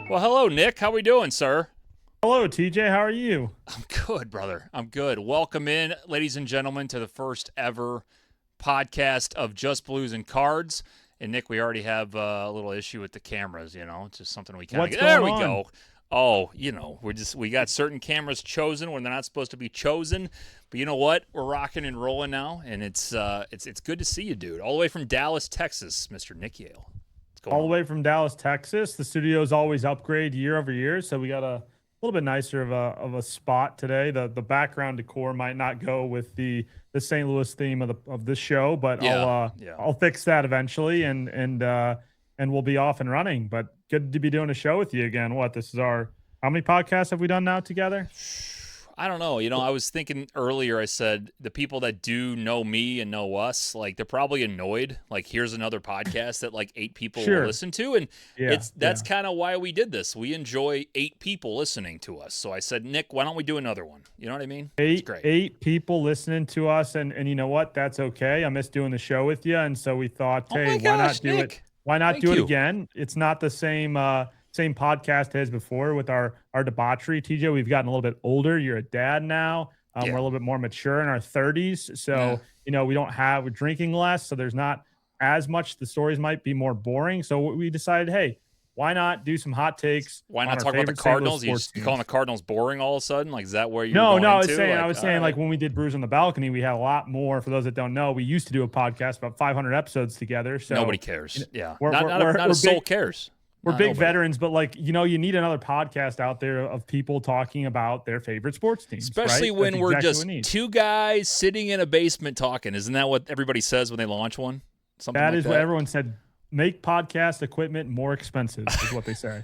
Well, hello, Nick. How we doing, sir? Hello, TJ. How are you? I'm good, brother. I'm good. Welcome in, ladies and gentlemen, to the first ever podcast of Just Blues and Cards. And Nick, we already have a little issue with the cameras. It's just something we kind of What's get. There going we on? go. Oh, we got certain cameras chosen when they're not supposed to be chosen. But you know what? We're rocking and rolling now, and it's good to see you, dude. All the way from Dallas, Texas, Mr. Nick Yale. What's going All the on? way from Dallas, Texas. The studios always upgrade year over year, so we got a little bit nicer of a spot today. The background decor might not go with the St. Louis theme of this show, but Yeah. I'll fix that eventually, and we'll be off and running. But good to be doing a show with you again. This is our how many podcasts have we done now together? I don't know. I was thinking earlier, I said the people that do know me and know us, like they're probably annoyed. Like, here's another podcast that like 8 people will Sure. listen to. And Yeah, that's kind of why we did this. We enjoy 8 people listening to us. So I said, Nick, why don't we do another one? You know what I mean? It's great. Eight people listening to us, and you know what? That's okay. I miss doing the show with you, and so we thought, Oh my hey, why gosh, not do Nick. it? Why not Thank do it you. again? It's not the same podcast as before with our debauchery. TJ, we've gotten a little bit older. You're a dad now. Yeah. We're a little bit more mature in our 30s, so we're drinking less, so there's not as much. The stories might be more boring. So we decided, hey, why not do some hot takes? Why on not our talk about the favorite St. Louis Cardinals? You sports just teams? calling the Cardinals boring all of a sudden? Like, is that where you're No, going no, I was into? saying, All right. like when we did Brews on the Balcony, we had a lot more. For those that don't know, we used to do a podcast about 500 episodes together. So Nobody cares. Yeah. we're- Not we're- a we're soul big- cares. we're Not big nobody. veterans, but you need another podcast out there of people talking about their favorite sports teams, Especially right? when That's we're exactly just what we need. 2 guys sitting in a basement talking. Isn't that what everybody says when they launch one? Something That like is what everyone said. Make podcast equipment more expensive is what they say.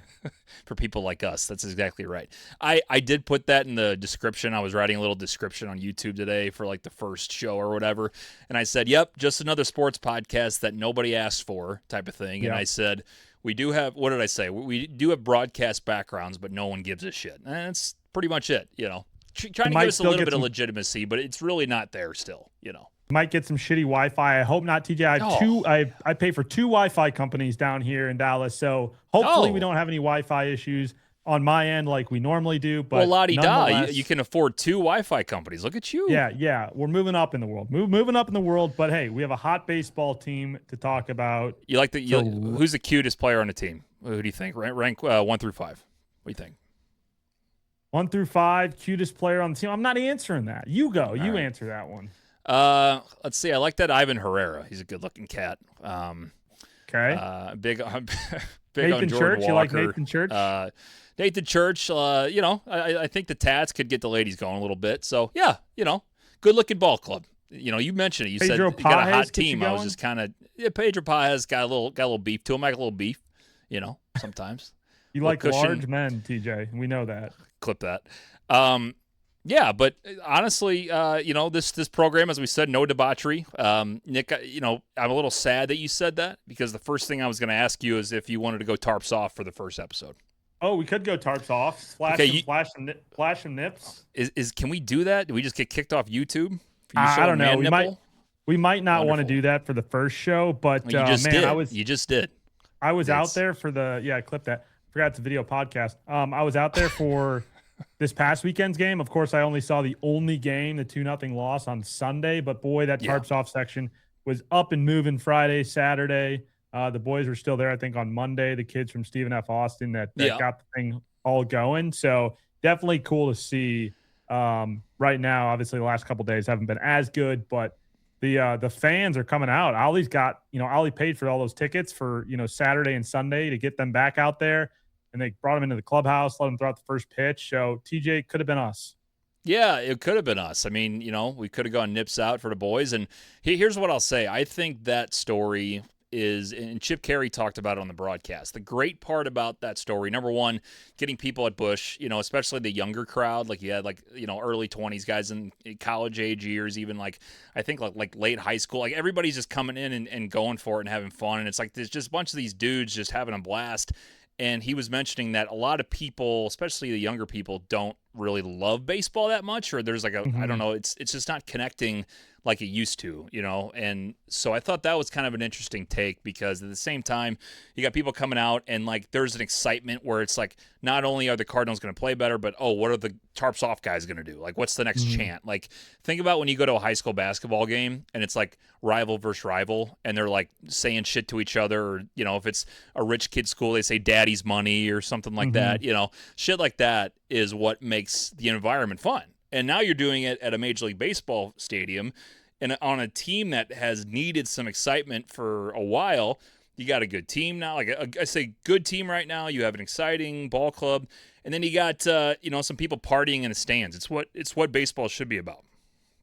for people like us. That's exactly right. I did put that in the description. I was writing a little description on YouTube today for like the first show or whatever. And I said, yep, just another sports podcast that nobody asked for type of thing. And Yeah. I said, we do have, what did I say? We do have broadcast backgrounds, but no one gives a shit. And that's pretty much it, Trying to might give us a still little get bit of some- legitimacy, but it's really not there still. Might get some shitty Wi-Fi. I hope not, TJ. I have Oh. two. I pay for 2 Wi-Fi companies down here in Dallas, so hopefully Oh. we don't have any Wi-Fi issues on my end like we normally do. But Well, la-di-da, nonetheless- you can afford 2 Wi-Fi companies. Look at you. Yeah, we're moving up in the world. Moving up in the world. But hey, we have a hot baseball team to talk about. You like So- who's the cutest player on the team? Who do you think? Rank 1 through 5. What do you think? 1 through 5, cutest player on the team. I'm not answering that. You go. You right. answer that one. Let's see. I like that Ivan Herrera. He's a good-looking cat. Okay. Big Nathan on Jordan Church. Walker. You like Nathan Church? Nathan Church. I think the Tats could get the ladies going a little bit. So yeah, good-looking ball club. You mentioned it. You Pedro said you got a Pages hot get you team. I was going? just kind of Pedro Paez got a little beef to him. I got a little beef. Sometimes. You little like cushion. large men, TJ. We know that. Clip that. Yeah, but honestly, this program, as we said, no debauchery. Nick, I'm a little sad that you said that because the first thing I was going to ask you is if you wanted to go tarps off for the first episode. Oh, we could go tarps off. Flash some nips. Can we do that? Do we just get kicked off YouTube? For you I showing don't know. man We nipple? might not want to Wonderful. do that for the first show, but Well, you just man, did. You just did. I was out It's- there for clip that. Forgot it's a video podcast. I was out there for this past weekend's game. Of course, I only saw the only game, the 2-0 loss on Sunday, but boy, that Yeah. tarps off section was up and moving Friday, Saturday. The boys were still there, I think, on Monday, the kids from Stephen F. Austin that Yeah. got the thing all going. So definitely cool to see. Right now, obviously the last couple days haven't been as good, but the fans are coming out. Ollie's got, Ollie paid for all those tickets for, Saturday and Sunday to get them back out there. And they brought him into the clubhouse, let him throw out the first pitch. So TJ could have been us. Yeah, it could have been us. I mean, we could have gone nips out for the boys. And here's what I'll say. I think that story is, and Chip Carey talked about it on the broadcast, the great part about that story, number one, getting people at Busch, especially the younger crowd, like you had early 20s guys in college age years, even I think like late high school, like everybody's just coming in and going for it and having fun. And it's like there's just a bunch of these dudes just having a blast. and he was mentioning that a lot of people, especially the younger people, don't really love baseball that much, or there's like I don't know, it's just not connecting like it used to, And so I thought that was kind of an interesting take, because at the same time, you got people coming out and like there's an excitement where it's like not only are the Cardinals going to play better, but what are the tarps off guys going to do? Like, what's the next chant? Like, think about when you go to a high school basketball game and it's like rival versus rival, and they're like saying shit to each other, or if it's a rich kid school, they say daddy's money or something like that. Shit like that is what makes the environment fun. And now you're doing it at a Major League Baseball stadium and on a team that has needed some excitement for a while. You got a good team now. Like I say, good team right now. You have an exciting ball club. And then you got, some people partying in the stands. It's what baseball should be about.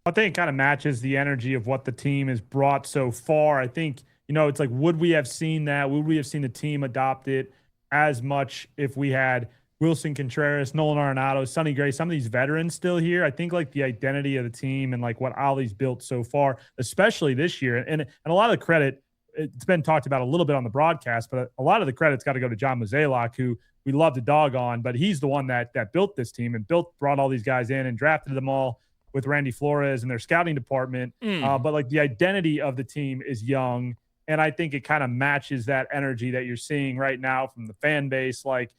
I think it kind of matches the energy of what the team has brought so far. I think, it's like, would we have seen that? Would we have seen the team adopt it as much if we had Wilson Contreras, Nolan Arenado, Sonny Gray, some of these veterans still here? I think like the identity of the team and like what Ollie's built so far, especially this year, and a lot of the credit, it's been talked about a little bit on the broadcast, but a lot of the credit's got to go to John Mozeliak, who we love to dog on, but he's the one that built this team and brought all these guys in and drafted them all with Randy Flores and their scouting department. But like the identity of the team is young, and I think it kind of matches that energy that you're seeing right now from the fan base, like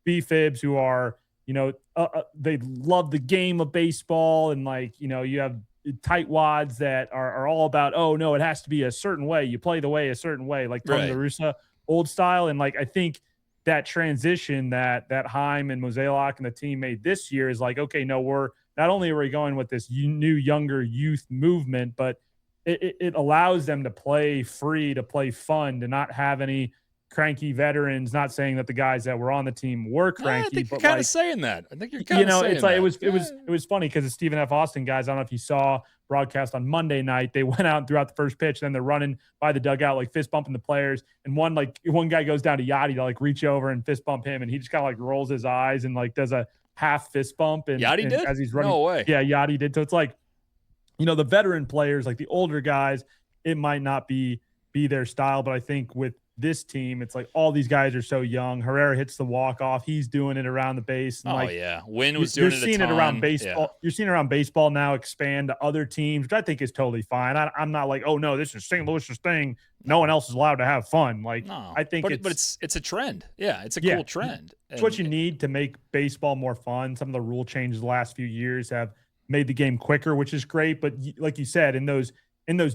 B-Fibs, who are, they love the game of baseball, and like, you have tight wads that are all about, oh no, it has to be a certain way. You play the way a certain way, like Tony La Russa old style. And like, I think that transition that Heim and Mozeliak and the team made this year is like, okay, no, we're not only are we going with this new younger youth movement, but it allows them to play free, to play fun, to not have any cranky veterans. Not saying that the guys that were on the team were cranky, I think but you're kind like, of saying that. I think you're kind of saying it's like that. it was funny because the Stephen F. Austin guys, I don't know if you saw broadcast on Monday night, they went out and threw out the first pitch, then they're running by the dugout, like fist bumping the players, and one guy goes down to Yachty to like reach over and fist bump him, and he just kind of like rolls his eyes and like does a half fist bump, and Yachty did as he's running. No way. Yeah, Yachty did. So it's like, the veteran players, like the older guys, it might not be their style, but I think with this team, it's like all these guys are so young. Herrera hits the walk off. He's doing it around the base. And Wynn was doing it. You're seeing it around baseball. Yeah. You're seeing it around baseball now expand to other teams, which I think is totally fine. I'm not like, oh no, this is St. Louis's thing. No one else is allowed to have fun. Like, no, I think, but it's a trend. Yeah, it's a cool trend. It's what you need to make baseball more fun. Some of the rule changes the last few years have made the game quicker, which is great. But like you said, in those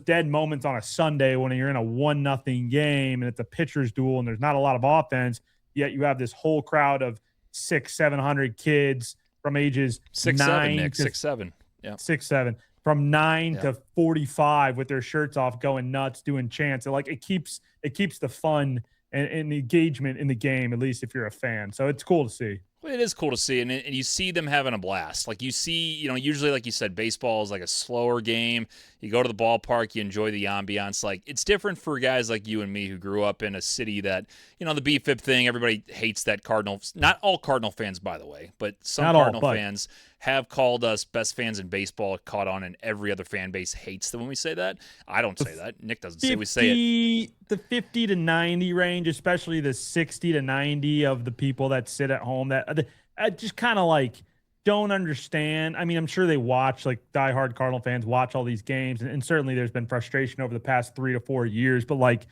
dead moments on a Sunday when you're in a 1-0 game and it's a pitcher's duel and there's not a lot of offense, yet you have this whole crowd of 600-700 kids from ages 6'7", 6'7", from 9 to 45 with their shirts off, going nuts, doing chants. And like it keeps the fun and the engagement in the game, at least if you're a fan. So it's cool to see. Well, it is cool to see, and you see them having a blast. Like you see, usually, like you said, baseball is like a slower game. You go to the ballpark, you enjoy the ambiance. Like it's different for guys like you and me who grew up in a city that, the B-Fib thing, everybody hates that Cardinals. Not all Cardinal fans, by the way, but some Cardinal fans have called us best fans in baseball, caught on, and every other fan base hates them when we say that. I don't say that. Nick doesn't say we say it. The 50 to 90 range, especially the 60 to 90 of the people that sit at home that I just kind of like don't understand. I mean, I'm sure they watch, like diehard Cardinal fans watch all these games, and certainly there's been frustration over the past 3 to 4 years, but like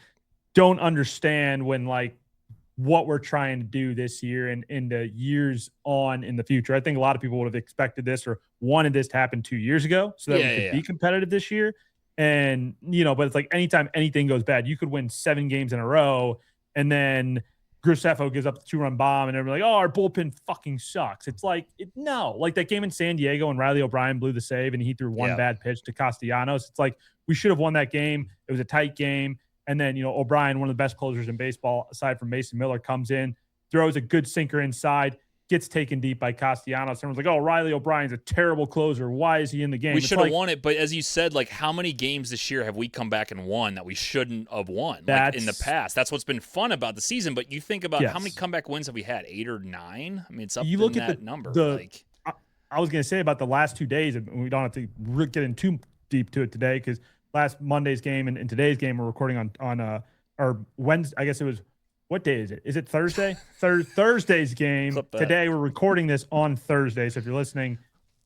don't understand when like what we're trying to do this year and in the years on in the future. I think a lot of people would have expected this or wanted this to happen 2 years ago so that we could be competitive this year. And, but it's like anytime anything goes bad, you could win 7 games in a row and then Graceffo gives up the 2-run bomb and everybody's like, oh, our bullpen fucking sucks. It's like, no, like that game in San Diego and Riley O'Brien blew the save and he threw one bad pitch to Castellanos. It's like, we should have won that game. It was a tight game. And then, O'Brien, one of the best closers in baseball, aside from Mason Miller, comes in, throws a good sinker inside, gets taken deep by Castellanos. Everyone's like, oh, Riley O'Brien's a terrible closer. Why is he in the game? We should have won it. But as you said, like how many games this year have we come back and won that we shouldn't have won like in the past? That's what's been fun about the season. But you think about how many comeback wins have we had? 8 or 9? I mean, it's up you look at that number. I was going to say about the last 2 days, and we don't have to get in too deep to it today because last Monday's game and today's game we're recording on or Wednesday. I guess it was what day is it? Is it Thursday? Thursday's game. Today, we're recording this on Thursday. So if you're listening,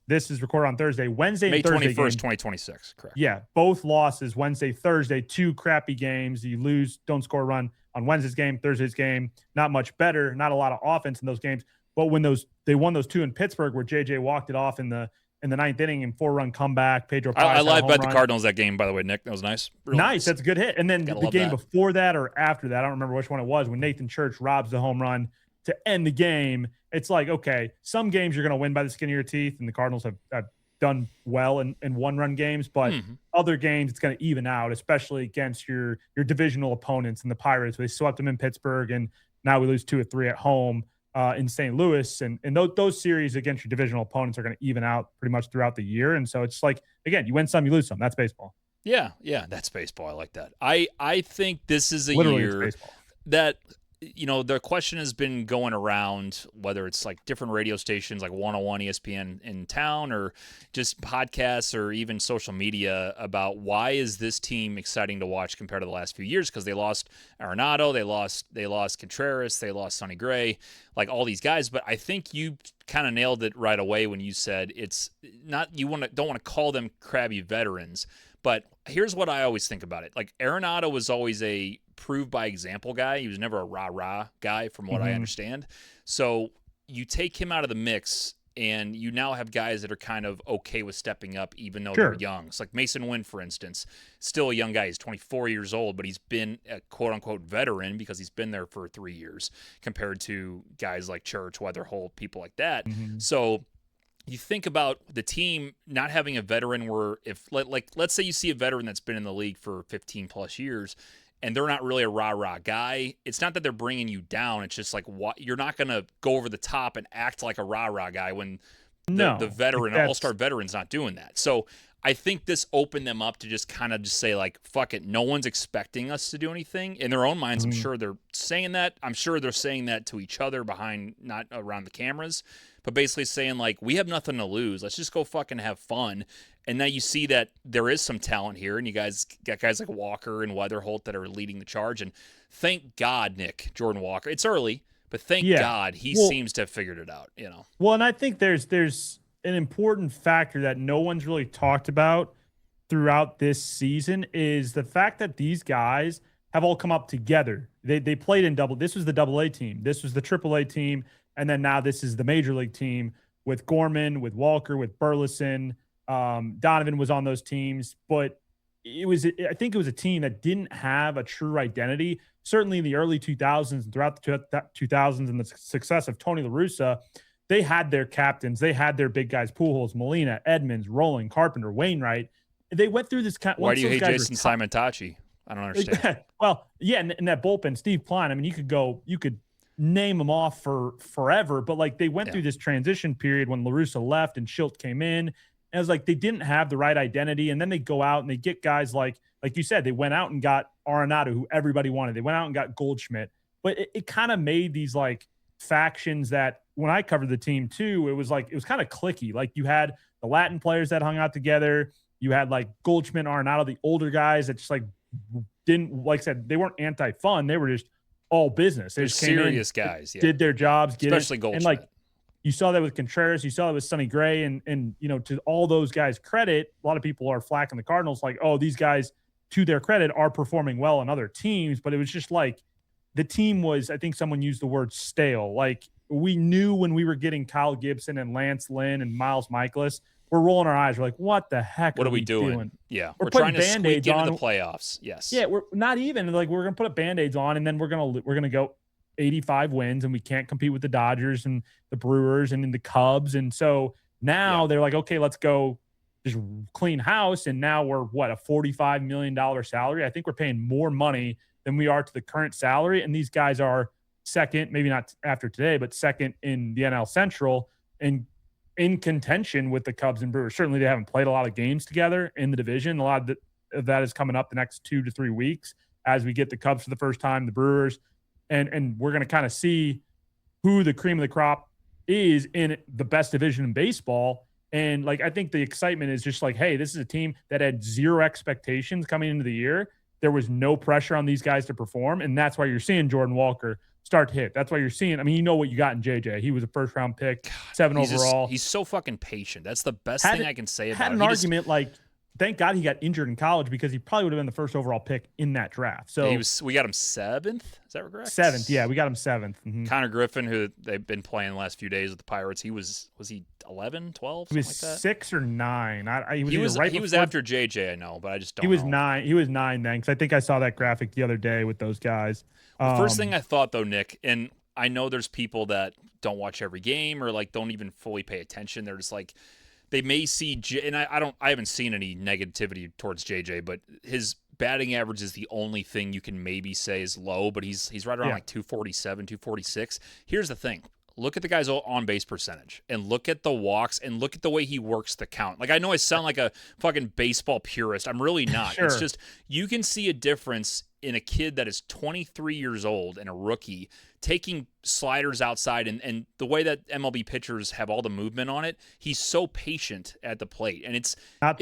this is recorded on Thursday. Wednesday and May Thursday 21st, game, 2026. Correct. Yeah, both losses Wednesday, Thursday, 2 crappy games. You lose, don't score a run on Wednesday's game, Thursday's game. Not much better, not a lot of offense in those games. But when they won those 2 in Pittsburgh, where JJ walked it off in the 9th inning and 4-run comeback, Pedro Paz I live bet the run. Cardinals that game, by the way, Nick. That was nice. Real nice. That's a good hit. And then the game before that or after that, I don't remember which one it was, when Nathan Church robs the home run to end the game. It's like, okay, some games you're going to win by the skin of your teeth, and the Cardinals have done well in one-run games, but other games it's going to even out, especially against your divisional opponents and the Pirates. They swept them in Pittsburgh, and now we lose 2 of 3 at home in St. Louis. And those series against your divisional opponents are going to even out pretty much throughout the year. And so it's like, again, you win some, you lose some. That's baseball. Yeah, that's baseball. I like that. I think this is a Literally, year it's baseball. that, the question has been going around, whether it's like different radio stations like 101 ESPN in town or just podcasts or even social media, about why is this team exciting to watch compared to the last few years? Because they lost Arenado, they lost Contreras, they lost Sonny Gray, like all these guys. But I think you kind of nailed it right away when you said it's not, don't want to call them crabby veterans. But here's what I always think about it. Like, Arenado was always a prove by example guy. He was never a rah-rah guy, from what I understand. So you take him out of the mix, and you now have guys that are kind of okay with stepping up, even though they're young. It's like Mason Wynn, for instance, still a young guy. He's 24 years old, but he's been a quote-unquote veteran because he's been there for 3 years, compared to guys like Church, Weatherholt, people like that. So you think about the team not having a veteran where, if let's say you see a veteran that's been in the league for 15 plus years and they're not really a rah-rah guy, it's not that they're bringing you down. It's just like, what, you're not going to go over the top and act like a rah-rah guy when the veteran, all-star veteran's not doing that. So I think this opened them up to just kind of just say, like, fuck it, no one's expecting us to do anything. In their own minds, I'm sure they're saying that. I'm sure they're saying that to each other behind, not around the cameras, but basically saying, like, we have nothing to lose. Let's just go fucking have fun. And now you see that there is some talent here, and you guys got guys like Walker and Weatherholt that are leading the charge. And thank God, Nick, Jordan Walker. It's early, but thank God he seems to have figured it out, Well, and I think there's an important factor that no one's really talked about throughout this season, is the fact that these guys have all come up together. They played in this was the AA team. This was the AAA team. And then now this is the major league team with Gorman, with Walker, with Burleson. Donovan was on those teams, but I think it was a team that didn't have a true identity. Certainly in the early 2000s and throughout the 2000s and the success of Tony La Russa, they had their captains. They had their big guys, Pujols, Molina, Edmonds, Rowland, Carpenter, Wainwright. They went through this kind. Why do you hate Jason Simon-Tachi? I don't understand. Well, yeah, and that bullpen, Steve Klein, I mean, you could name them off for forever, but like they went through this transition period when La Russa left and Schilt came in. And it was like they didn't have the right identity. And then they go out and they get guys like you said, they went out and got Arenado, who everybody wanted. They went out and got Goldschmidt. But it kind of made these like factions that, when I covered the team too, it was kind of cliquey. Like you had the Latin players that hung out together. You had like Goldschmidt, Arenado, the older guys that just like didn't, like I said, they weren't anti-fun. They were just all business. They just serious guys. Did their jobs, especially Goldschmidt. And like you saw that with Contreras, you saw that with Sonny Gray, and to all those guys' credit, a lot of people are flacking the Cardinals like, oh, these guys, to their credit, are performing well on other teams. But it was just like the team was, I think someone used the word stale. Like we knew when we were getting Kyle Gibson and Lance Lynn and Miles Michaelis, we're rolling our eyes. We're like, what the heck? What are we doing? Yeah, we're trying to squeak into the playoffs. Yes. Yeah, we're not even like we're gonna put Band-Aids on, and then we're gonna go 85 wins, and we can't compete with the Dodgers and the Brewers and the Cubs. And so now they're like, okay, let's go just clean house. And now we're a $45 million salary. I think we're paying more money than we are to the current salary. And these guys are second, maybe not after today, but second in the NL Central and in contention with the Cubs and Brewers. Certainly they haven't played a lot of games together in the division. A lot of that is coming up the next 2 to 3 weeks as we get the Cubs for the first time, the Brewers. And we're going to kind of see who the cream of the crop is in the best division in baseball. And like, I think the excitement is just like, hey, this is a team that had zero expectations coming into the year there was no pressure on these guys to perform, and that's why you're seeing Jordan Walker start to hit. That's why you're seeing. I mean, you know what you got in JJ. He was a first round pick, 7 overall. He's so fucking patient. That's the best thing I can say about him. Had an argument like, thank God he got injured in college because he probably would have been the first overall pick in that draft. So we got him 7th. Is that correct? 7th. Yeah, we got him 7th. Mm-hmm. Connor Griffin, who they've been playing the last few days with the Pirates, was he 11, 12? He was like that? 6 or 9. He was after JJ, I know, but I just don't know. He was 9. He was 9 then, because I think I saw that graphic the other day with those guys. The first thing I thought, though, Nick, and I know there's people that don't watch every game or like don't even fully pay attention. They're just like, they may see, and I haven't seen any negativity towards JJ, but his batting average is the only thing you can maybe say is low, but he's right around like 247, 246. Here's the thing. Look at the guy's on-base percentage and look at the walks and look at the way he works the count. Like, I know I sound like a fucking baseball purist. I'm really not. Sure. It's just you can see a difference in a kid that is 23 years old and a rookie taking sliders outside and the way that MLB pitchers have all the movement on it, he's so patient at the plate. And it's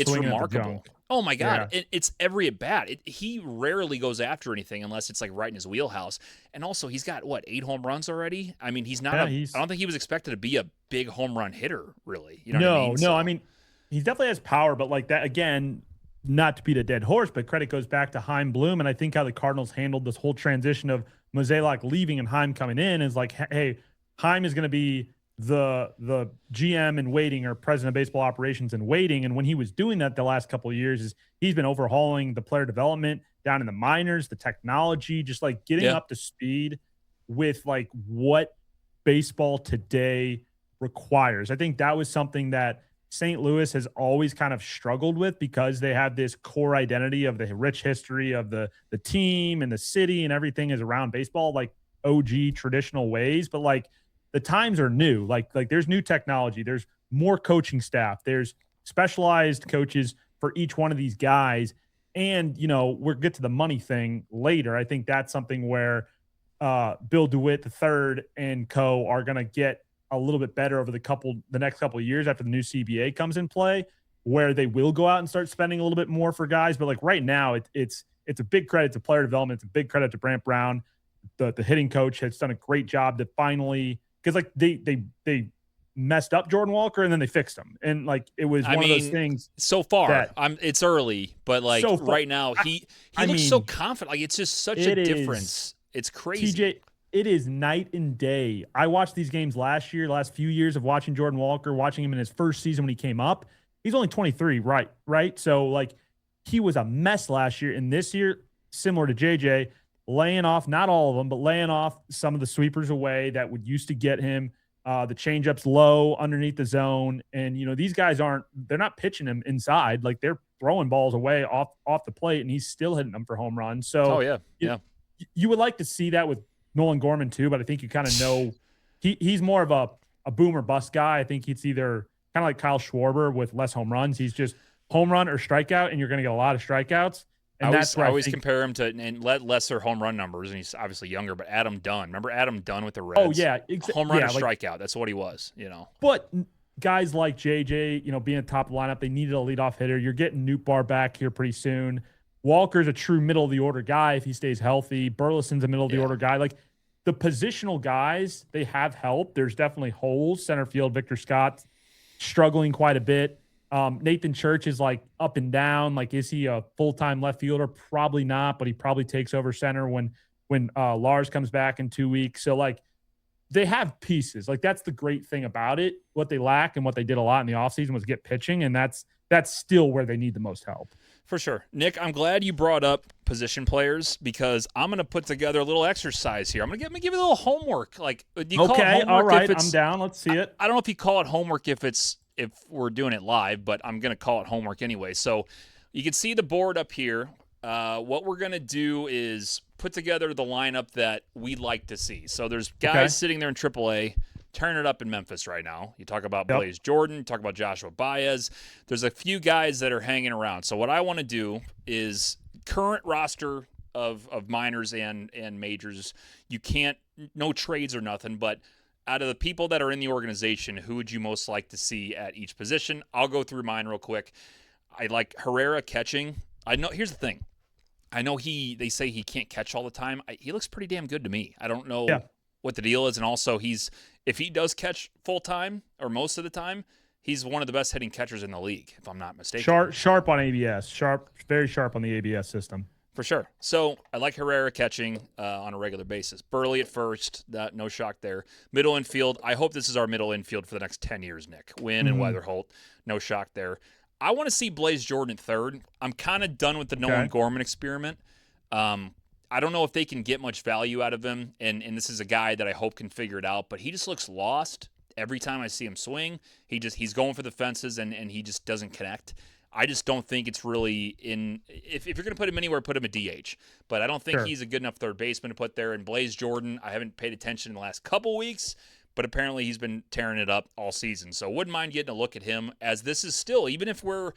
remarkable. Oh, my God. Yeah. It's every at-bat. He rarely goes after anything unless it's like right in his wheelhouse. And also, he's got, 8 home runs already? I mean, he's not I don't think he was expected to be a big home run hitter, really. You know what I mean? No, I mean, he definitely has power, but like that, again, not to beat a dead horse, but credit goes back to Chaim Bloom. And I think how the Cardinals handled this whole transition of Mozeliak leaving and Chaim coming in is like, hey, Chaim is going to be the GM in waiting or president of baseball operations in waiting. And when he was doing that the last couple of years, he's been overhauling the player development down in the minors, the technology, just like getting up to speed with like what baseball today requires. I think that was something that St. Louis has always kind of struggled with because they have this core identity of the rich history of the team and the city and everything is around baseball, like OG traditional ways. But like the times are new, like there's new technology, there's more coaching staff, there's specialized coaches for each one of these guys. And, we'll get to the money thing later. I think that's something where Bill DeWitt III and co are going to get a little bit better over the next couple of years after the new CBA comes in play, where they will go out and start spending a little bit more for guys. But like right now, it's a big credit to player development. It's a big credit to Brant Brown. The hitting coach has done a great job to finally, because like they messed up Jordan Walker and then they fixed him. And like it was one of those things. So far, it's early, but like right now he looks so confident. Like it's just such a difference. It's crazy. TJ, it is night and day. I watched these games last few years of watching Jordan Walker, watching him in his first season when he came up. He's only 23, right? So, like, he was a mess last year. And this year, similar to JJ, laying off, not all of them, but laying off some of the sweepers away that would used to get him, the changeups low underneath the zone. And, these guys they're not pitching him inside. Like, they're throwing balls away off the plate, and he's still hitting them for home runs. So, you would like to see that with Nolan Gorman too, but I think you kind of know he's more of a boom or bust guy. I think he's either kind of like Kyle Schwarber with less home runs. He's just home run or strikeout, and you're going to get a lot of strikeouts. And I always compare him to and lesser home run numbers, and he's obviously younger. But Adam Dunn, remember Adam Dunn with the Reds? Oh yeah, home run or strikeout. That's what he was. But guys like JJ, being at the top of the lineup, they needed a leadoff hitter. You're getting Nootbaar back here pretty soon. Walker's a true middle of the order guy if he stays healthy. Burleson's a middle of the order guy. Like the positional guys, they have help. There's definitely holes. Center field, Victor Scott struggling quite a bit. Nathan Church is like up and down. Like, is he a full-time left fielder? Probably not, but he probably takes over center when Lars comes back in 2 weeks. So like they have pieces. Like that's the great thing about it. What they lack and what they did a lot in the offseason was get pitching, and that's still where they need the most help. For sure. Nick, I'm glad you brought up position players because I'm going to put together a little exercise here. I'm going to give you a little homework. Like, do you call it homework? All right, I'm down. Let's see it. I don't know if you call it homework if we're doing it live, but I'm going to call it homework anyway. So you can see the board up here. What we're going to do is put together the lineup that we'd like to see. So there's guys sitting there in AAA. Turn it up in Memphis right now. You talk about Blaze Jordan, you talk about Joshua Baez. There's a few guys that are hanging around. So what I want to do is current roster of minors and majors. You can't, no trades or nothing, but out of the people that are in the organization, who would you most like to see at each position? I'll go through mine real quick. I like Herrera catching. Here's the thing. I know they say he can't catch all the time. He looks pretty damn good to me. I don't know Yeah. what the deal is, and also if he does catch full time or most of the time, he's one of the best hitting catchers in the league, if I'm not mistaken. Sharp on ABS. Very sharp on the ABS system. For sure. So I like Herrera catching on a regular basis. Burley at first, no shock there. Middle infield, I hope this is our middle infield for the next 10 years, Nick. Wynn and Weatherholt, no shock there. I want to see Blaze Jordan at third. I'm kind of done with the Nolan Gorman experiment. I don't know if they can get much value out of him, and this is a guy that I hope can figure it out, but he just looks lost every time I see him swing. He's going for the fences, and he just doesn't connect. I just don't think it's really in – if you're going to put him anywhere, put him at DH. But I don't think he's a good enough third baseman to put there. And Blaze Jordan, I haven't paid attention in the last couple weeks, but apparently he's been tearing it up all season. So wouldn't mind getting a look at him, as this is still – even if we're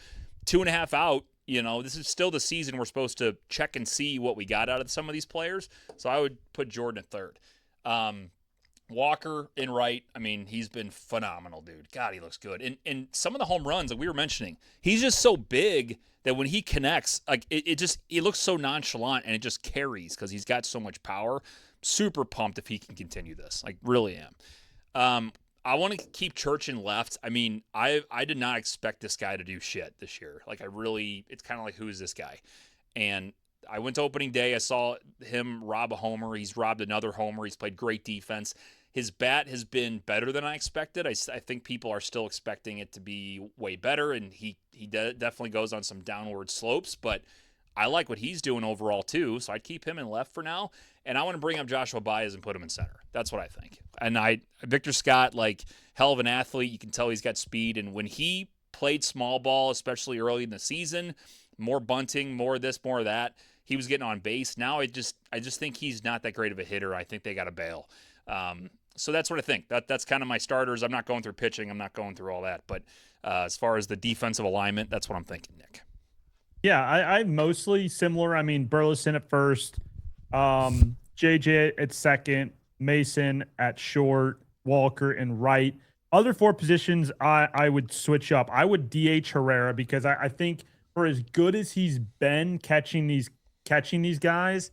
2.5 out, this is still the season we're supposed to check and see what we got out of some of these players. So I would put Jordan at third. Walker in right, I mean, he's been phenomenal, dude. God, he looks good. And some of the home runs that we were mentioning, he's just so big that when he connects, like it looks so nonchalant, and it just carries because he's got so much power. Super pumped if he can continue this. Like, really am. I want to keep Church in left. I mean, I did not expect this guy to do shit this year. Like, it's kind of like, who is this guy? And I went to opening day. I saw him rob a homer. He's robbed another homer. He's played great defense. His bat has been better than I expected. I think people are still expecting it to be way better, and he definitely goes on some downward slopes, but I like what he's doing overall too, so I'd keep him in left for now. And I want to bring up Joshua Baez and put him in center. That's what I think. And Victor Scott, like, hell of an athlete. You can tell he's got speed, and when he played small ball, especially early in the season, more bunting, more of this, more of that, he was getting on base. Now I just think he's not that great of a hitter. I think they got to bail. So that's what I think. That's kind of my starters. I'm not going through pitching. I'm not going through all that. But as far as the defensive alignment, that's what I'm thinking, Nick. Yeah, I mostly similar. I mean, Burleson at first, JJ at second, Mason at short, Walker in right. Other four positions I would switch up. I would DH Herrera, because I think for as good as he's been catching these guys,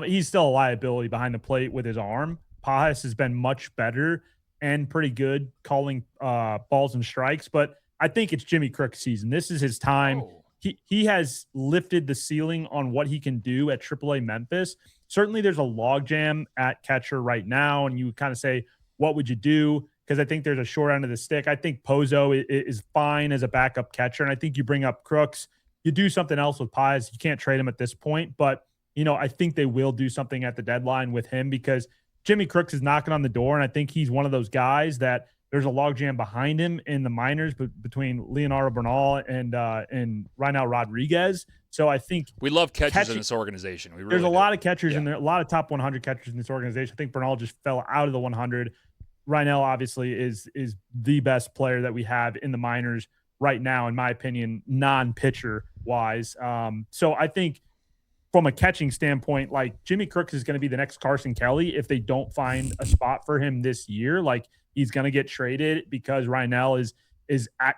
he's still a liability behind the plate with his arm. Pajas has been much better and pretty good calling balls and strikes, but I think it's Jimmy Crook's season. This is his time. Oh. He has lifted the ceiling on what he can do at AAA Memphis. Certainly there's a logjam at catcher right now, and you kind of say, what would you do? Because I think there's a short end of the stick. I think Pozo is fine as a backup catcher, and I think you bring up Crooks. You do something else with Pajas. You can't trade him at this point, but I think they will do something at the deadline with him, because Jimmy Crooks is knocking on the door, and I think he's one of those guys that there's a logjam behind him in the minors, but between Leonardo Bernal and Reinal Rodriguez. So I think we love catchers in this organization. There's a lot of catchers in there, a lot of top 100 catchers in this organization. I think Bernal just fell out of the 100. Reinal obviously is the best player that we have in the minors right now, in my opinion, non-pitcher wise. So I think from a catching standpoint, like, Jimmy Crooks is going to be the next Carson Kelly if they don't find a spot for him this year. Like, he's going to get traded because Reinal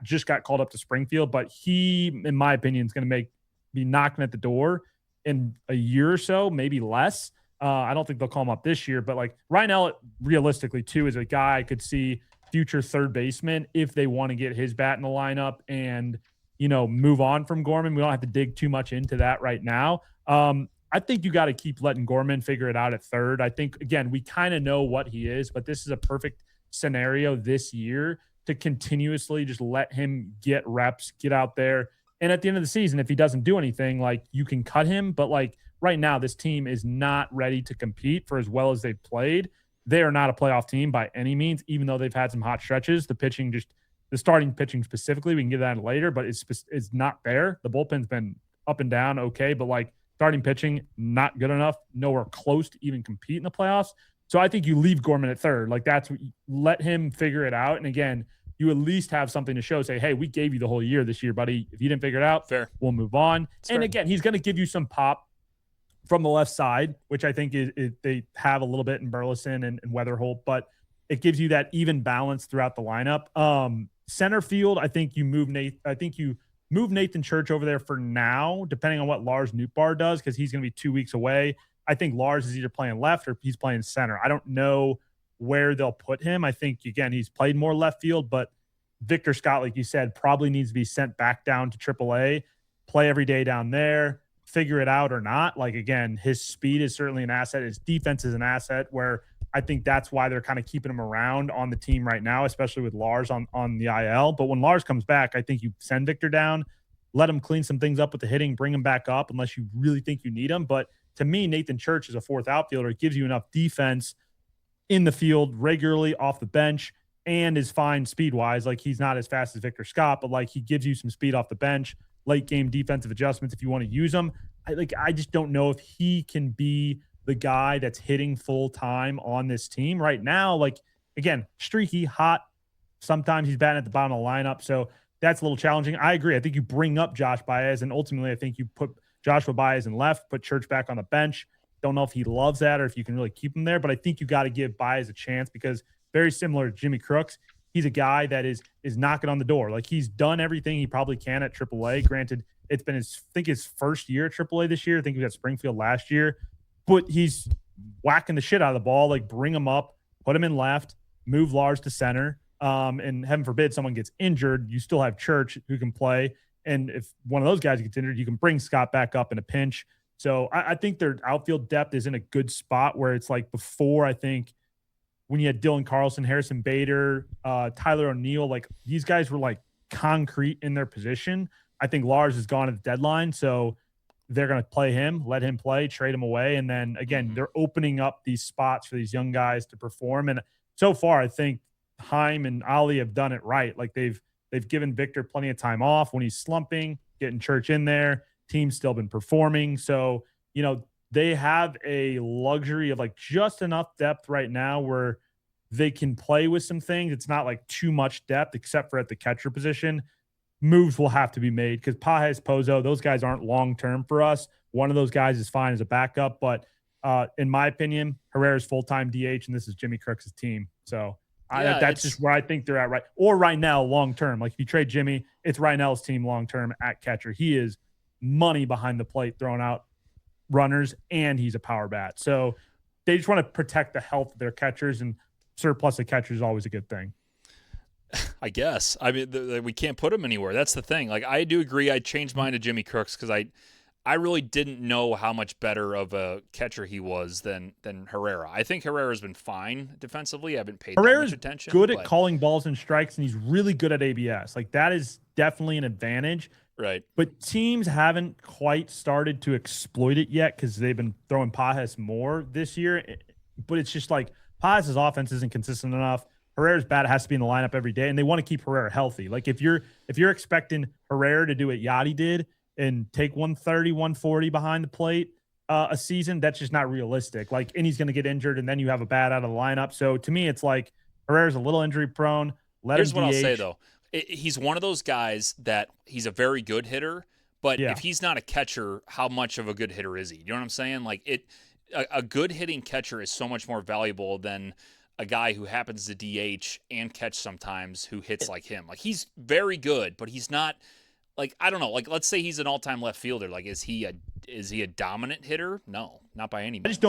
just got called up to Springfield, but he, in my opinion, is going to be knocking at the door in a year or so, maybe less. I don't think they'll call him up this year, but like, Reinal realistically too is a guy I could see future third baseman if they want to get his bat in the lineup and move on from Gorman. We don't have to dig too much into that right now. I think you got to keep letting Gorman figure it out at third. I think, again, we kind of know what he is, but this is a perfect scenario this year to continuously just let him get reps, get out there. And at the end of the season, if he doesn't do anything, like, you can cut him. But like, right now, this team is not ready to compete for as well as they've played. They are not a playoff team by any means, even though they've had some hot stretches. The starting pitching specifically, we can get that later, but it's not there. The bullpen's been up and down, okay, but like, starting pitching, not good enough, nowhere close to even compete in the playoffs. So I think you leave Gorman at third. Like, that's what let him figure it out. And again, you at least have something to show. Say, hey, we gave you the whole year this year, buddy. If you didn't figure it out, fair, we'll move on. It's and fair. Again, he's going to give you some pop from the left side, which I think is they have a little bit in Burleson and Weatherholt, but it gives you that even balance throughout the lineup. Center field, I think you move Nate. I think you move Nathan Church over there for now, depending on what Lars Nootbaar does, because he's going to be 2 weeks away. I think Lars is either playing left or he's playing center. I don't know where they'll put him. I think, again, he's played more left field, but Victor Scott, like you said, probably needs to be sent back down to AAA, play every day down there, figure it out or not. Like, again, his speed is certainly an asset. His defense is an asset, where I think that's why they're kind of keeping him around on the team right now, especially with Lars on the IL. But when Lars comes back, I think you send Victor down, let him clean some things up with the hitting, bring him back up unless you really think you need him. But to me, Nathan Church is a fourth outfielder. It gives you enough defense in the field regularly off the bench and is fine speed-wise. Like, he's not as fast as Victor Scott, but like, he gives you some speed off the bench, late game defensive adjustments if you want to use them. I just don't know if he can be the guy that's hitting full time on this team right now. Like, again, streaky, hot. Sometimes he's batting at the bottom of the lineup. So that's a little challenging. I agree. I think you bring up Josh Baez, and ultimately I think you put Joshua Baez in left, put Church back on the bench. Don't know if he loves that or if you can really keep him there, but I think you got to give Baez a chance, because very similar to Jimmy Crooks, he's a guy that is knocking on the door. Like, he's done everything he probably can at AAA. Granted, it's been his first year at AAA this year. I think he was at Springfield last year, but he's whacking the shit out of the ball. Like, bring him up, put him in left, move Lars to center. And heaven forbid someone gets injured, you still have Church who can play. And if one of those guys gets injured, you can bring Scott back up in a pinch. So I think their outfield depth is in a good spot, where it's like before, I think, when you had Dylan Carlson, Harrison Bader, Tyler O'Neill, like, these guys were like concrete in their position. I think Lars is gone at the deadline, so they're going to play him, let him play, trade him away. And then, again, they're opening up these spots for these young guys to perform. And so far, I think Heim and Ali have done it right. Like, they've given Victor plenty of time off when he's slumping, getting Church in there. Team's still been performing. So, they have a luxury of like just enough depth right now where they can play with some things. It's not like too much depth, except for at the catcher position. Moves will have to be made, because Pages, Pozo, those guys aren't long-term for us. One of those guys is fine as a backup, but in my opinion, Herrera's full-time DH, and this is Jimmy Crooks' team. So that's just where I think they're at right now, long-term. Like, if you trade Jimmy, it's Reinell's team long-term at catcher. He is money behind the plate, throwing out runners, and he's a power bat. So they just want to protect the health of their catchers, and surplus of catchers is always a good thing. I guess. I mean, we can't put him anywhere. That's the thing. Like, I do agree. I changed mine to Jimmy Crooks because I really didn't know how much better of a catcher he was than Herrera. I think Herrera's been fine defensively. I haven't paid that much attention. Good at calling balls and strikes, and he's really good at ABS. Like, that is definitely an advantage. Right. But teams haven't quite started to exploit it yet, because they've been throwing Pages more this year. But it's just like Pages' offense isn't consistent enough. Herrera's bat has to be in the lineup every day, and they want to keep Herrera healthy. Like, if you're expecting Herrera to do what Yachty did and take 130, 140 behind the plate a season, that's just not realistic. Like, and he's going to get injured, and then you have a bat out of the lineup. So to me, it's like Herrera's a little injury prone. Here's what I'll say, though. He's one of those guys that he's a very good hitter, but if he's not a catcher, how much of a good hitter is he? You know what I'm saying? Like, a good hitting catcher is so much more valuable than a guy who happens to DH and catch sometimes who hits like him. Like, he's very good, but he's not, like, I don't know. Like, let's say he's an all-time left fielder. Like, is he a dominant hitter? No, not by any means. I just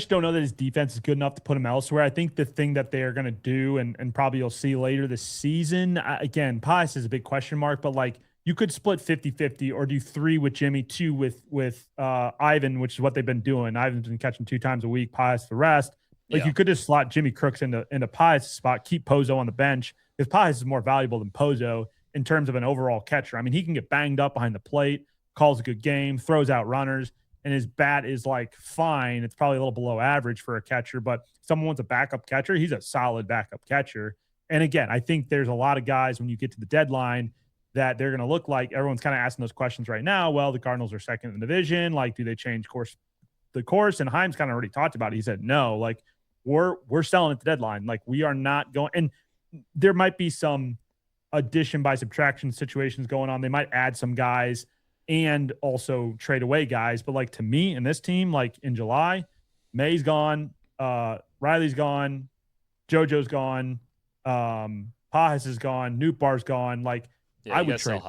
don't know that his defense is good enough to put him elsewhere. I think the thing that they are going to do, and probably you'll see later this season, again, Pages is a big question mark, but like, you could split 50-50 or do 3 with Jimmy, 2 with Ivan, which is what they've been doing. Ivan's been catching 2 times a week, Pages the rest. Like, you could just slot Jimmy Crooks into Pages' spot, keep Pozo on the bench, because Pages is more valuable than Pozo in terms of an overall catcher. I mean, he can get banged up behind the plate, calls a good game, throws out runners, and his bat is like fine. It's probably a little below average for a catcher, but if someone wants a backup catcher, he's a solid backup catcher. And again, I think there's a lot of guys when you get to the deadline that they're going to look like, everyone's kind of asking those questions right now. Well, the Cardinals are second in the division. Like, do they change the course? And Heim's kind of already talked about it. He said, no, like, we're selling at the deadline. Like, we are not going, and there might be some addition by subtraction situations going on. They might add some guys and also trade away guys. But like, to me and this team, like in July, May's gone, Riley's gone, JoJo's gone, Pages is gone, Nootbaar's gone. Like, I would trade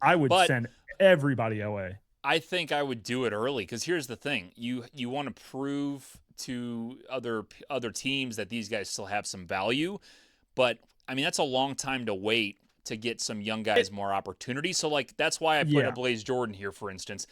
I would But send everybody away. I think I would do it early because here's the thing: you want to prove to other teams that these guys still have some value, but I mean that's a long time to wait to get some young guys more opportunity. So like that's why I put a Yeah. Blaze Jordan here, for instance.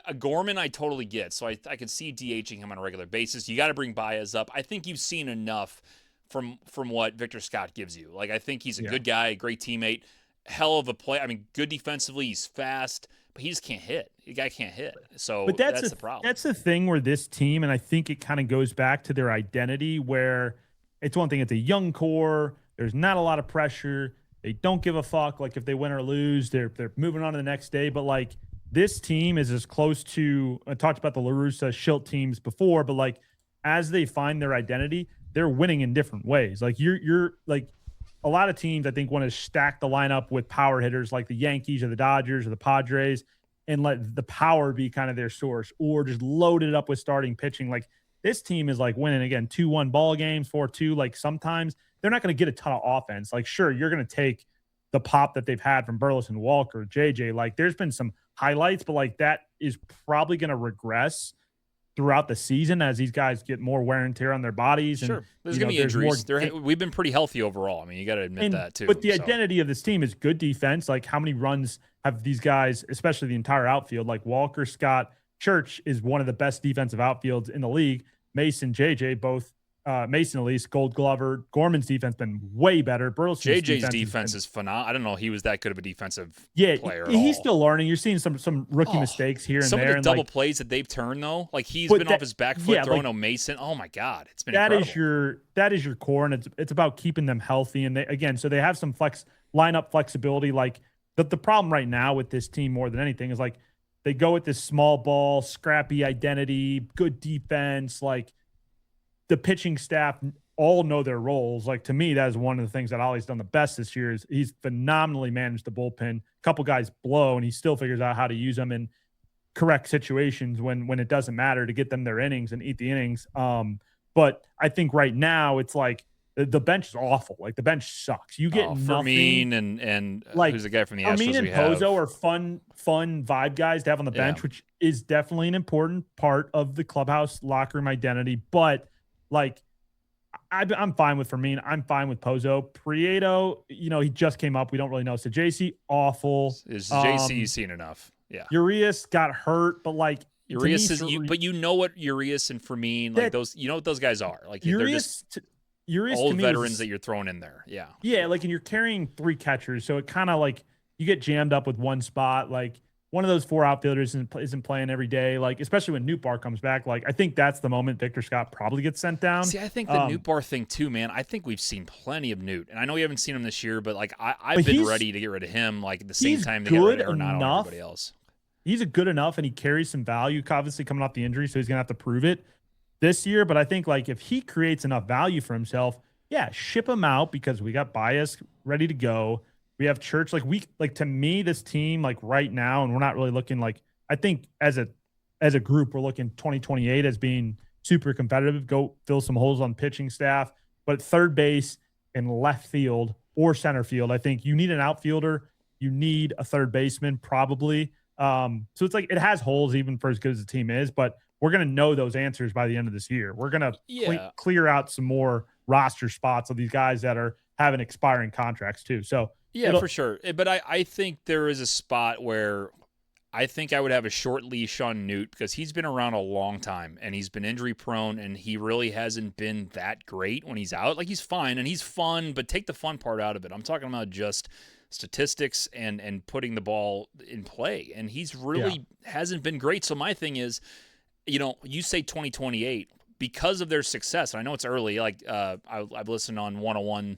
A Gorman I totally get, so I could see DHing him on a regular basis. You got to bring Baez up. I think you've seen enough from what Victor Scott gives you. Like I think he's a Yeah. good guy, a great teammate, hell of a play. I mean, good defensively, he's fast, but he just can't hit. The guy can't hit. So But that's the problem. that's the thing where this team, and I think it kind of goes back to their identity, where it's one thing, it's a young core. There's not a lot of pressure. They don't give a fuck. Like if they win or lose, they're moving on to the next day. But like this team is as close to, I talked about the La Russa Schilt teams before, but like as they find their identity, they're winning in different ways. Like you're like a lot of teams, I think, want to stack the lineup with power hitters like the Yankees or the Dodgers or the Padres and let the power be kind of their source, or just load it up with starting pitching. Like this team is like winning again 2-1 ball games, 4-2. Like sometimes they're not going to get a ton of offense. Like, sure, you're going to take the pop that they've had from Burleson Walker, JJ. Like there's been some highlights, but like that is probably going to regress throughout the season as these guys get more wear and tear on their bodies. And, Sure, there's you gonna know, be injuries. more, We've been pretty healthy overall. I mean, you got to admit that too. but the so. identity of this team is good defense. Like how many runs have these guys, especially the entire outfield, like Walker, Scott, Church is one of the best defensive outfields in the league. Mason, JJ, both Mason at least, Gold Glover. Gorman's defense been way better. Burleson's JJ's defense has been, is phenomenal. I don't know he was that good of a defensive yeah, player. he's at all. still learning. You're seeing some rookie mistakes here and some there. of the and double like, plays that they've turned though, like he's but been that- off his back foot yeah, throwing like, a Mason. Oh my God, it's been that incredible. that is your core, and it's about keeping them healthy. And they, again, so they have some lineup flexibility. Like the problem right now with this team more than anything is like they go with this small ball, scrappy identity, good defense. Like the pitching staff all know their roles. Like to me, that is one of the things that Ollie's done the best this year. Is he's phenomenally managed the bullpen. A couple guys blow, and he still figures out how to use them in correct situations when it doesn't matter to get them their innings and eat the innings. But I think right now it's like the bench is awful. Like the bench sucks. You get nothing. Fermin and Like, who's the guy from the Astros Fermin and we have? Pozo are fun vibe guys to have on the bench, which is definitely an important part of the clubhouse locker room identity. But like, I'm fine with Fermin. I'm fine with Pozo. Prieto, you know, he just came up. We don't really know. So JC, awful. Is JC seen enough? Yeah. Urias got hurt, but like Urias is, but you know what Urias and Fermin, like those, you know what those guys are. Like they're just Urias old veterans that you're throwing in there. Yeah. Yeah, like, and you're carrying 3 catchers, so it kind of like you get jammed up with one spot. Like one of those 4 outfielders isn't playing every day. Like especially when Nootbaar comes back. Like I think that's the moment Victor Scott probably gets sent down. See, I think the Nootbaar thing too, man. I think we've seen plenty of Newt, and I know we haven't seen him this year, but like I've been ready to get rid of him. Like at the same time to get rid of everybody else. He's a good enough, and he carries some value. Obviously coming off the injury, so he's gonna have to prove it this year. But I think like if he creates enough value for himself, yeah, ship him out because we got Baez ready to go. We have Church. Like to me, this team, like right now, and we're not really looking like, I think as a group, we're looking 2028 as being super competitive. Go fill some holes on pitching staff. But third base and left field or center field, I think you need an outfielder. You need a third baseman, probably. So it's like it has holes even for as good as the team is, but we're going to know those answers by the end of this year. We're going to clear out some more roster spots of these guys that are having expiring contracts too. So yeah, for sure. But I think there is a spot where I think I would have a short leash on Newt because he's been around a long time and he's been injury prone and he really hasn't been that great when he's out. Like he's fine and he's fun, but take the fun part out of it. I'm talking about just statistics and putting the ball in play. And he's really hasn't been great. So my thing is, you know, you say 2028 because of their success. And I know it's early. Like I've listened on 101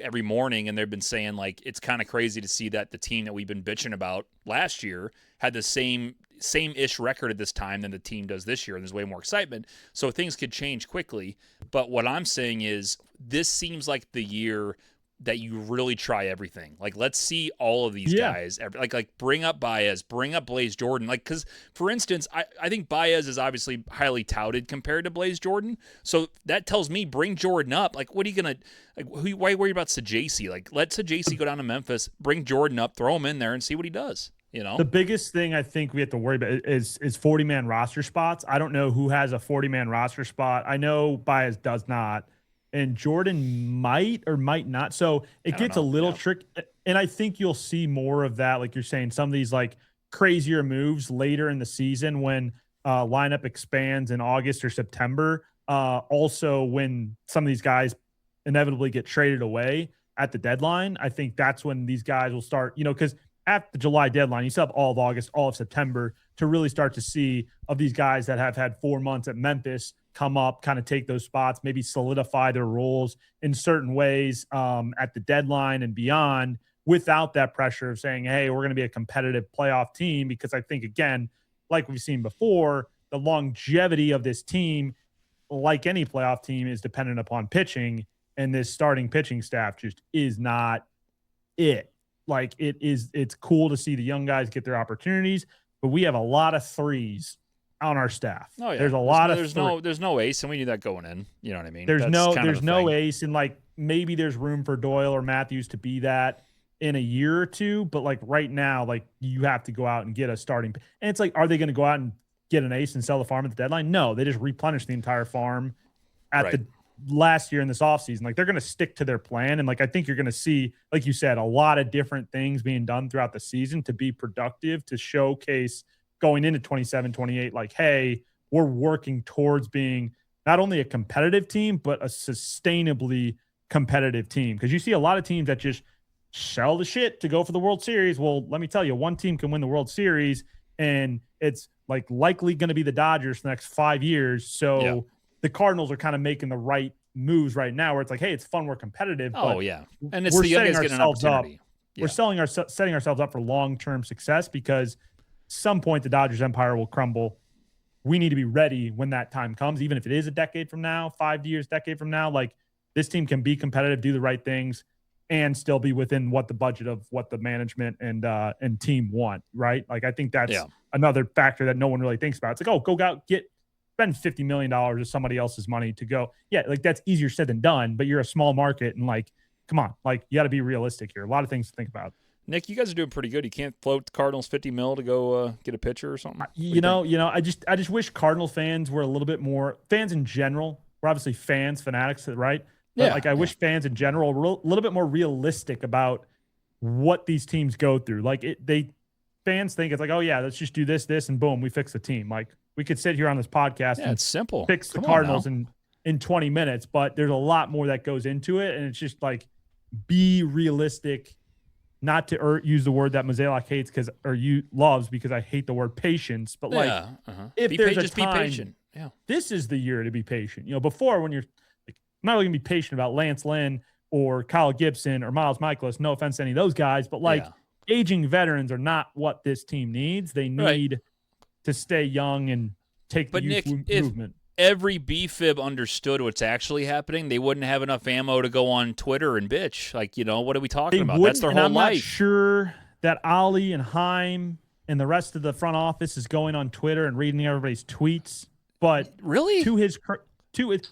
every morning, and they've been saying like it's kind of crazy to see that the team that we've been bitching about last year had the same-ish record at this time than the team does this year, and there's way more excitement. So things could change quickly. But what I'm saying is this seems like the year that you really try everything. Like, let's see all of these Yeah. guys. Like bring up Baez, bring up Blaze Jordan. Like, because for instance, I think Baez is obviously highly touted compared to Blaze Jordan. So that tells me bring Jordan up. Like, what are you gonna like? Why worry about Sajacy? Like, let Sajacy go down to Memphis, bring Jordan up, throw him in there, and see what he does. You know, The biggest thing I think we have to worry about is 40-man roster spots. I don't know who has a 40-man roster spot. I know Baez does not, and Jordan might or might not. So it gets a little tricky, and I think you'll see more of that. Like you're saying, some of these like crazier moves later in the season when lineup expands in August or September. Also, when some of these guys inevitably get traded away at the deadline, I think that's when these guys will start. Because at the July deadline, you still have all of August, all of September to really start to see of these guys that have had 4 months at Memphis come up, kind of take those spots, maybe solidify their roles in certain ways at the deadline and beyond without that pressure of saying, hey, we're going to be a competitive playoff team. Because I think, again, like we've seen before, the longevity of this team, like any playoff team, is dependent upon pitching. And this starting pitching staff just is not it. Like it's cool to see the young guys get their opportunities, but we have a lot of threes on our staff. Oh yeah, there's no ace, and we knew that going in. You know what I mean? There's That's no ace, and like maybe there's room for Doyle or Matthews to be that in a year or two, but like right now, like you have to go out and get a starting. And it's like, are they going to go out and get an ace and sell the farm at the deadline? No, they just replenish the entire farm at the last year in this offseason. Like they're going to stick to their plan. And like, I think you're going to see, like you said, a lot of different things being done throughout the season to be productive, to showcase going into 27, 28, like, hey, we're working towards being not only a competitive team, but a sustainably competitive team. Because you see a lot of teams that just sell the shit to go for the World Series. Well, let me tell you, one team can win the World Series, and it's like likely going to be the Dodgers the next 5 years. So the Cardinals are kind of making the right moves right now where it's like, hey, it's fun, we're competitive. Oh, yeah. And it's the young guys getting an opportunity. We're setting ourselves up for long-term success, because some point the Dodgers empire will crumble. We need to be ready when that time comes, even if it is a decade from now, 5 years, decade from now. Like, this team can be competitive, do the right things, and still be within what the budget of what the management and team want, right? Like, I think that's another factor that no one really thinks about. It's like, oh, go out, spend $50 million of somebody else's money to go. Yeah, like that's easier said than done, but you're a small market, and like, come on, like you got to be realistic here. A lot of things to think about. Nick, you guys are doing pretty good. You can't float the Cardinals $50 million to go get a pitcher or something? I just wish Cardinal fans were a little bit more, fans in general. We're obviously fanatics, right? But I wish fans in general were a little bit more realistic about what these teams go through. Like fans think it's like, oh yeah, let's just do this, and boom, we fix the team. Like, we could sit here on this podcast and it's simple. Fix the Cardinals in 20 minutes, but there's a lot more that goes into it. And it's just like, be realistic, not to use the word that Mozeliak hates loves, because I hate the word patience, but like, if there's a time, be patient. Yeah, this is the year to be patient. Before, when you're like, I'm not really gonna be patient about Lance Lynn or Kyle Gibson or Miles Michaelis, no offense to any of those guys, but like aging veterans are not what this team needs. They need to stay young and take the youth movement. Every B-fib understood what's actually happening, they wouldn't have enough ammo to go on Twitter and bitch. Like, what are we talking about? That's their whole life. I'm not sure that Ollie and Heim and the rest of the front office is going on Twitter and reading everybody's tweets. But really,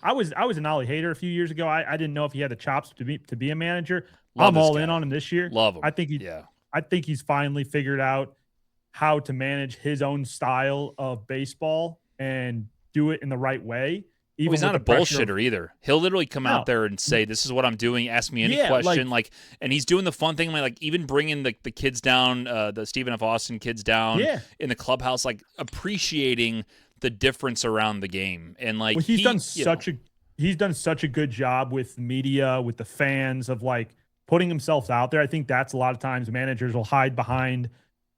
I was an Ollie hater a few years ago. I didn't know if he had the chops to be a manager. I'm all in on him this year. Love him. I think he's finally figured out how to manage his own style of baseball and do it in the right way. He's not a bullshitter either. He'll literally come out there and say, "This is what I'm doing. Ask me any question." And he's doing the fun thing, like even bringing the kids down, the Stephen F. Austin kids down in the clubhouse, like appreciating the difference around the game. And like he's done such a good job with media, with the fans, of like putting himself out there. I think that's a lot of times managers will hide behind,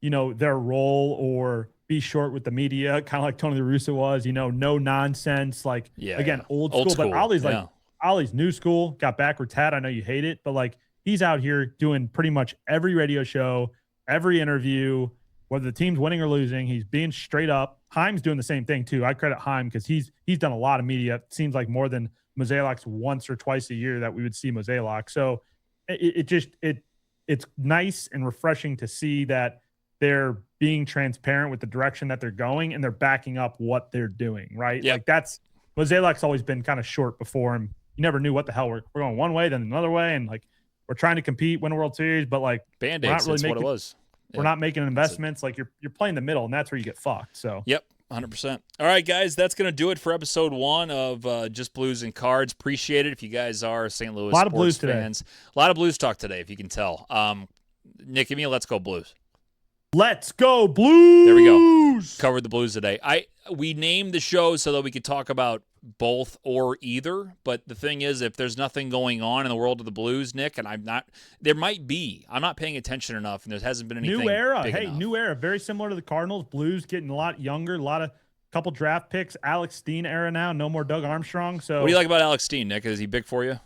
their role or be short with the media, kind of like Tony La Russa was, no nonsense. Like, again, old school. But Ollie's new school, got backwards hat. I know you hate it, but like he's out here doing pretty much every radio show, every interview, whether the team's winning or losing. He's being straight up. Heim's doing the same thing too. I credit Heim because he's done a lot of media. It seems like more than Mozeliak's once or twice a year that we would see Mozeliak. So it's nice and refreshing to see that they're being transparent with the direction that they're going and they're backing up what they're doing, right? Yep. Like that's Moselak's always been kind of short before him. You never knew what the hell we're going one way, then another way, and like we're trying to compete, win a World Series, but like Band-Aids, that's what it was. We're not making investments. Like you're playing the middle, and that's where you get fucked. So yep. 100%. All right, guys, that's going to do it for episode 1 of Just Blues and Cards. Appreciate it if you guys are St. Louis a lot sports of Blues fans. Today. A lot of Blues talk today, if you can tell. Nick, give me a Let's Go Blues. Let's go Blues. There we go. Covered the Blues today. We named the show so that we could talk about both or either, but the thing is, if there's nothing going on in the world of the Blues, Nick, and there might be. I'm not paying attention enough, and there hasn't been anything new era. big Hey, enough. new era. Very similar to the Cardinals. Blues getting a lot younger. Couple draft picks. Alex Steen era now. No more Doug Armstrong. So what do you like about Alex Steen, Nick? Is he big for you?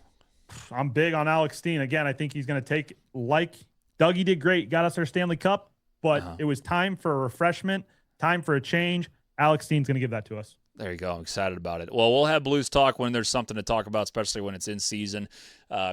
I'm big on Alex Steen. Again, I think he's going to take, like Dougie did great, got us our Stanley Cup, but it was time for a refreshment, time for a change. Alex Steen's going to give that to us. There you go. I'm excited about it. Well, we'll have Blues talk when there's something to talk about, especially when it's in season.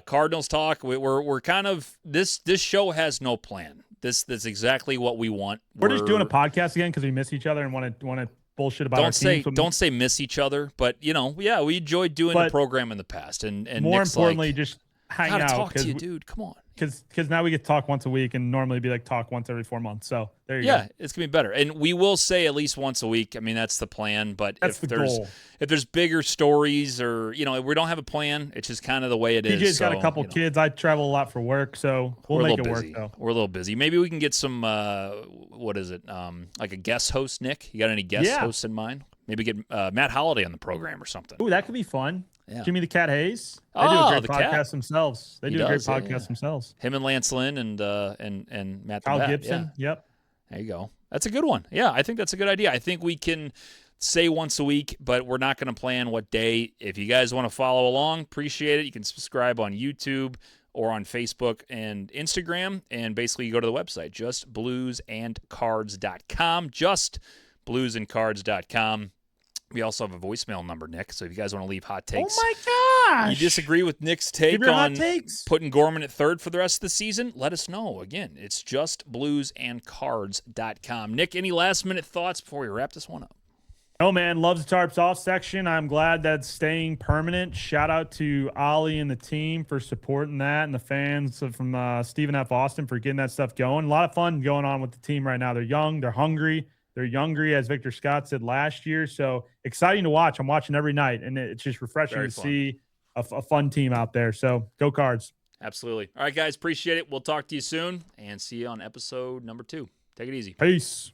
Cardinals talk. We're kind of this show has no plan. That's exactly what we want. We're just doing a podcast again because we miss each other and want to bullshit about our team. Don't say miss each other, but we enjoyed doing the program in the past, and more Nick's importantly, like, just hang gotta out. Talk to you, dude. Come on. Because now we get to talk once a week and normally be like talk once every 4 months. So there you go. Yeah, it's gonna be better, and we will say at least once a week. I mean, that's the plan. But if there's bigger stories or we don't have a plan, it's just kind of the way it is. TJ's got a couple kids. I travel a lot for work, so we'll make it work. Though we're a little busy. Maybe we can get some what is it? Like a guest host, Nick. You got any guest hosts in mind? Maybe get Matt Holliday on the program or something. Ooh, that could be fun. Yeah. Jimmy the Cat Hayes. They do a great podcast Cat. themselves. They do a great podcast themselves. Him and Lance Lynn and Matt Kyle the Bat. Gibson. Yeah. Yep. There you go. That's a good one. Yeah, I think that's a good idea. I think we can say once a week, but we're not going to plan what day. If you guys want to follow along, appreciate it. You can subscribe on YouTube or on Facebook and Instagram, and basically you go to the website, justbluesandcards.com, justbluesandcards.com. We also have a voicemail number, Nick, so if you guys want to leave hot takes. Oh, my gosh. You disagree with Nick's take on putting Gorman at third for the rest of the season? Let us know. Again, it's justbluesandcards.com. Nick, any last-minute thoughts before we wrap this one up? Oh, man, loves the Tarps Off section. I'm glad that's staying permanent. Shout out to Ollie and the team for supporting that, and the fans from Stephen F. Austin for getting that stuff going. A lot of fun going on with the team right now. They're young. They're hungry. They're younger, as Victor Scott said last year. So exciting to watch. I'm watching every night, and it's just refreshing to see a fun team out there. So go Cards. Absolutely. All right, guys, appreciate it. We'll talk to you soon, and see you on episode number 2. Take it easy. Peace.